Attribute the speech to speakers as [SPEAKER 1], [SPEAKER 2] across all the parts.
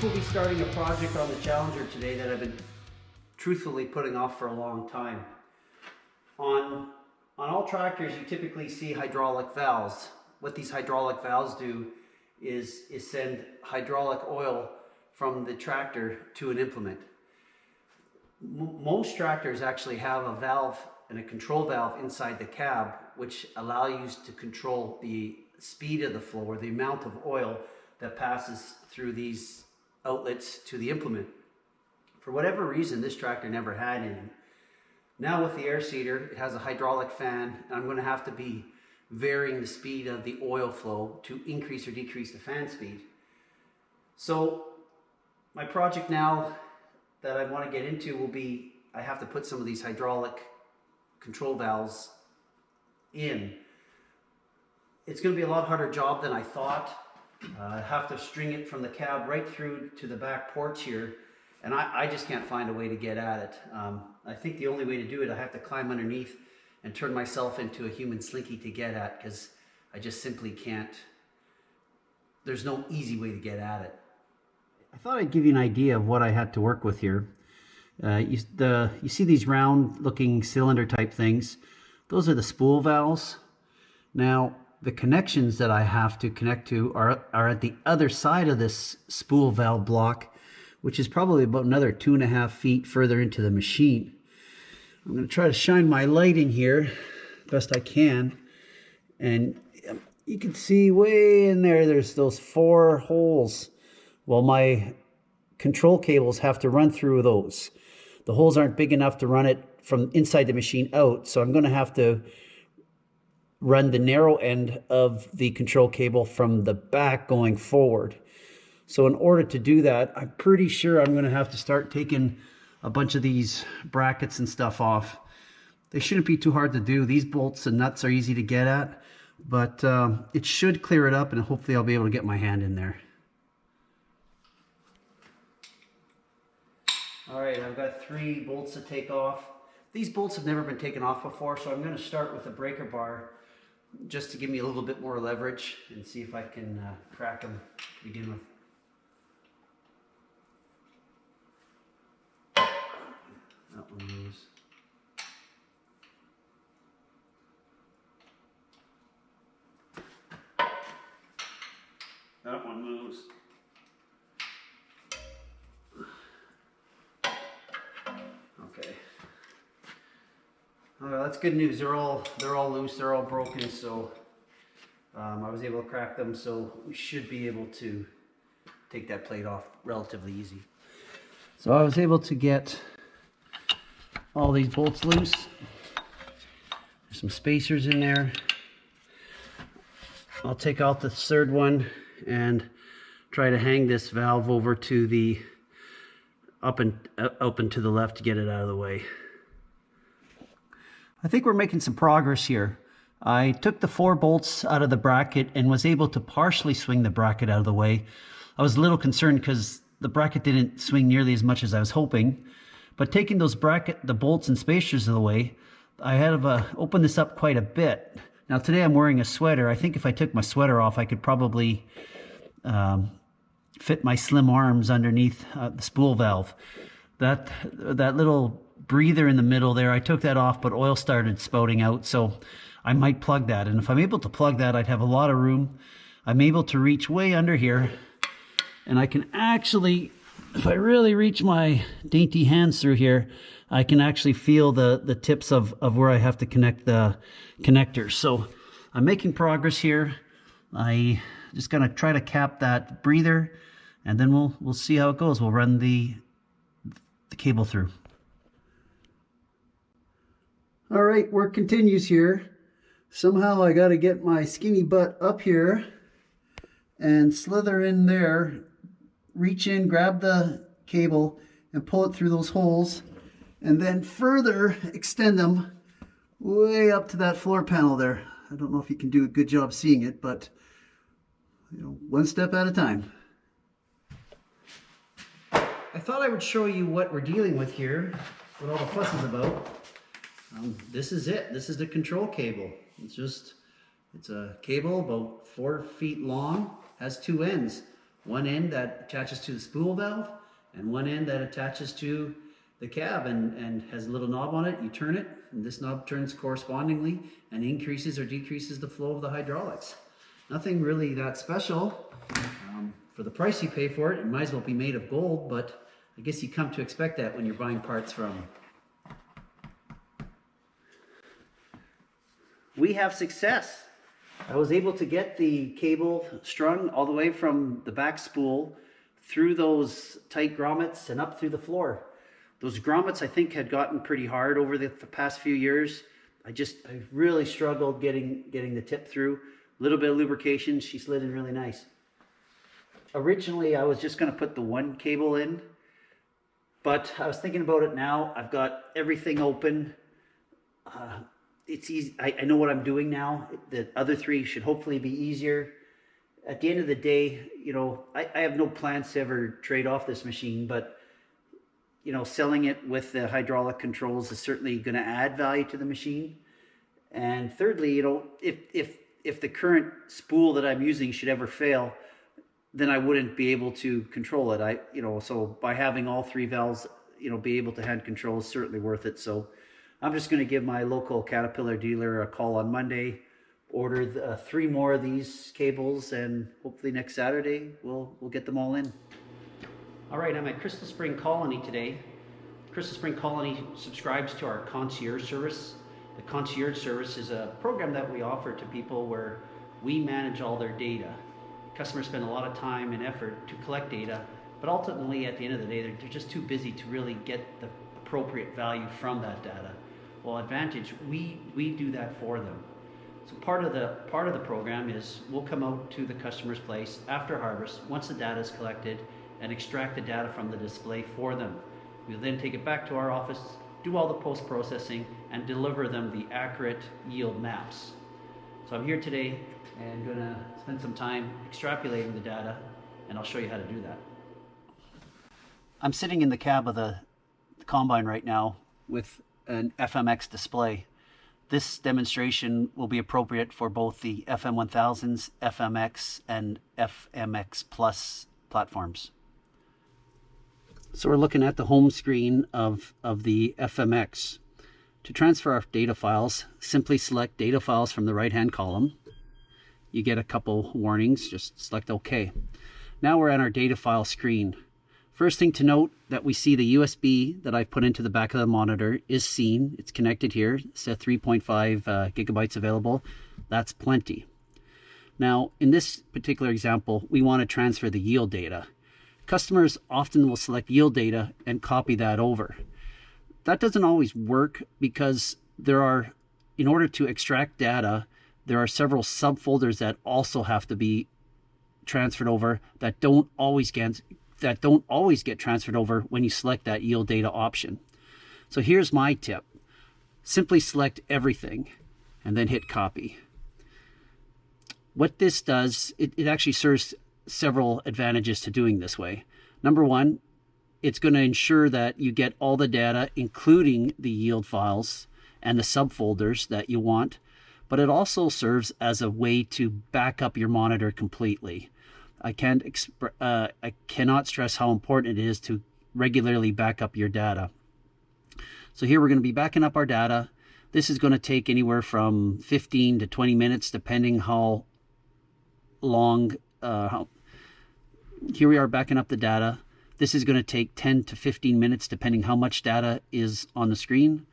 [SPEAKER 1] This will be starting a project on the Challenger today that I've been truthfully putting off for a long time. On all tractors, you typically see hydraulic valves. What these hydraulic valves do is send hydraulic oil from the tractor to an implement. Most tractors actually have a valve and a control valve inside the cab, which allow you to control the speed of the flow or the amount of oil that passes through these outlets to the implement. For whatever reason, this tractor never had any. Now with the air seeder, it has a hydraulic fan, and I'm going to have to be varying the speed of the oil flow to increase or decrease the fan speed. So my project now that I want to get into will be, I have to put some of these hydraulic control valves in. It's going to be a lot harder job than I thought. I have to string it from the cab right through to the back porch here, and I just can't find a way to get at it. I think the only way to do it, I have to climb underneath and turn myself into a human slinky to get at, because I just simply can't. There's no easy way to get at it. I thought I'd give you an idea of what I had to work with here. You see these round looking cylinder type things. Those are the spool valves. Now the connections that I have to connect to are at the other side of this spool valve block, which is probably about another 2.5 feet further into the machine. I'm going to try to shine my light in here best I can, and you can see way in there, there's those 4 holes. Well, my control cables have to run through those. The holes aren't big enough to run it from inside the machine out, so I'm going to have to run the narrow end of the control cable from the back going forward. So in order to do that, I'm pretty sure I'm going to have to start taking a bunch of these brackets and stuff off. They shouldn't be too hard to do. These bolts and nuts are easy to get at, but it should clear it up, and hopefully I'll be able to get my hand in there. All right, I've got 3 bolts to take off. These bolts have never been taken off before, so I'm going to start with a breaker bar just to give me a little bit more leverage and see if I can crack them to begin with. That one moves. That one moves. Okay. Well, that's good news. They're all loose. They're all broken. So I was able to crack them. So we should be able to take that plate off relatively easy. So I was able to get all these bolts loose. There's some spacers in there. I'll take out the 3rd one and try to hang this valve over to the up and to the left to get it out of the way. I think we're making some progress here. I took the 4 bolts out of the bracket and was able to partially swing the bracket out of the way. I was a little concerned because the bracket didn't swing nearly as much as I was hoping. But taking those the bolts and spacers of the way, I had to open this up quite a bit. Now today I'm wearing a sweater. I think if I took my sweater off, I could probably fit my slim arms underneath the spool valve. That little breather in the middle there, I took that off, but oil started spouting out, so I might plug that. And if I'm able to plug that, I'd have a lot of room. I'm able to reach way under here, and I can actually, if I really reach my dainty hands through here, I can actually feel the tips of where I have to connect the connectors. So I'm making progress here. I just gonna try to cap that breather, and then we'll see how it goes. We'll run the cable through. All right, work continues here. Somehow I got to get my skinny butt up here and slither in there, reach in, grab the cable and pull it through those holes, and then further extend them way up to that floor panel there. I don't know if you can do a good job seeing it, but you know, one step at a time. I thought I would show you what we're dealing with here, what all the fuss is about. This is it. This is the control cable. It's a cable about 4 feet long, has 2 ends. one end that attaches to the spool valve and one end that attaches to the cab and has a little knob on it. You turn it, and this knob turns correspondingly and increases or decreases the flow of the hydraulics. Nothing really that special. For the price you pay for it, it might as well be made of gold, but I guess you come to expect that when you're buying parts from. We have success. I was able to get the cable strung all the way from the back spool through those tight grommets and up through the floor. Those grommets I think had gotten pretty hard over the past few years. I really struggled getting the tip through. A little bit of lubrication, she slid in really nice. Originally I was just going to put the one cable in, but I was thinking about it now. I've got everything open. It's easy. I know what I'm doing now. The other three should hopefully be easier. At the end of the day, you know, I have no plans to ever trade off this machine, but you know, selling it with the hydraulic controls is certainly going to add value to the machine. And thirdly, you know, if the current spool that I'm using should ever fail, then I wouldn't be able to control it. So by having all three valves, you know, be able to hand control is certainly worth it. So I'm just going to give my local Caterpillar dealer a call on Monday, order 3 more of these cables, and hopefully next Saturday we'll get them all in. All right, I'm at Crystal Spring Colony today. Crystal Spring Colony subscribes to our Concierge Service. The Concierge Service is a program that we offer to people where we manage all their data. Customers spend a lot of time and effort to collect data, but ultimately at the end of the day, they're just too busy to really get the appropriate value from that data. Well, at Vantage, we do that for them. So part of the program is we'll come out to the customer's place after harvest, once the data is collected, and extract the data from the display for them. We'll then take it back to our office, do all the post-processing, and deliver them the accurate yield maps. So I'm here today and gonna spend some time extrapolating the data, and I'll show you how to do that. I'm sitting in the cab of the combine right now with an FMX display. This demonstration will be appropriate for both the FM1000s, FMX, and FMX Plus platforms. So we're looking at the home screen of the FMX. To transfer our data files, simply select data files from the right-hand column. You get a couple warnings, just select OK. Now we're at our data file screen. First thing to note that we see the USB that I've put into the back of the monitor is seen. It's connected here. It's at 3.5 gigabytes available. That's plenty. Now, in this particular example, we want to transfer the yield data. Customers often will select yield data and copy that over. That doesn't always work because in order to extract data, there are several subfolders that also have to be transferred over that don't always get transferred over when you select that yield data option. So here's my tip. Simply select everything and then hit copy. What this does, it actually serves several advantages to doing this way. Number one, it's going to ensure that you get all the data, including the yield files and the subfolders that you want, but it also serves as a way to back up your monitor completely. I cannot stress how important it is to regularly back up your data. So here we're going to be backing up our data. This is going to take anywhere from 15 to 20 minutes, depending how long. Here we are backing up the data. This is going to take 10 to 15 minutes, depending how much data is on the screen.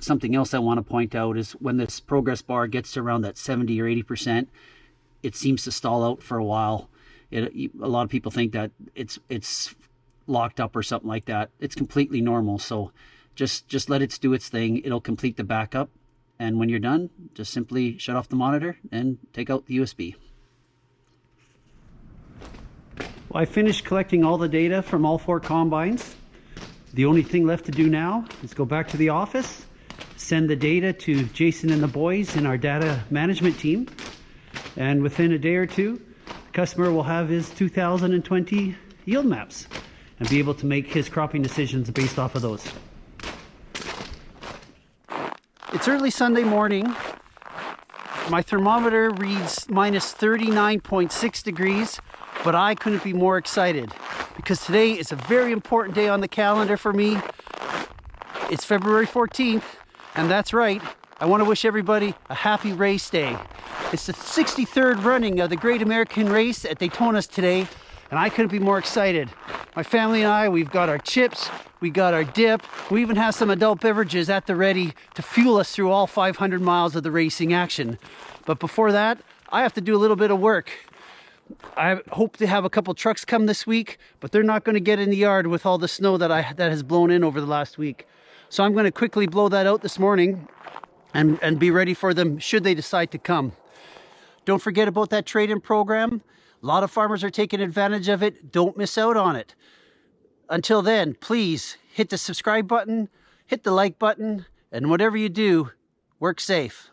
[SPEAKER 1] Something else I want to point out is when this progress bar gets to around that 70 or 80%, it seems to stall out for a while. A lot of people think that it's locked up or something like that. It's completely normal. So just let it do its thing. It'll complete the backup. And when you're done, just simply shut off the monitor and take out the USB. Well, I finished collecting all the data from all 4 combines. The only thing left to do now is go back to the office, send the data to Jason and the boys in our data management team, and within a day or two, the customer will have his 2020 yield maps and be able to make his cropping decisions based off of those. It's early Sunday morning, My thermometer reads minus 39.6 degrees, but I couldn't be more excited because today is a very important day on the calendar for me. It's February 14th, and that's right, I want to wish everybody a happy race day. It's the 63rd running of the Great American Race at Daytona today, and I couldn't be more excited. My family and I, we've got our chips, we got our dip, we even have some adult beverages at the ready to fuel us through all 500 miles of the racing action. But before that, I have to do a little bit of work. I hope to have a couple trucks come this week, but they're not going to get in the yard with all the snow that has blown in over the last week. So I'm going to quickly blow that out this morning and be ready for them should they decide to come. Don't forget about that trade-in program. A lot of farmers are taking advantage of it. Don't miss out on it. Until then, please hit the subscribe button, hit the like button, and whatever you do, work safe.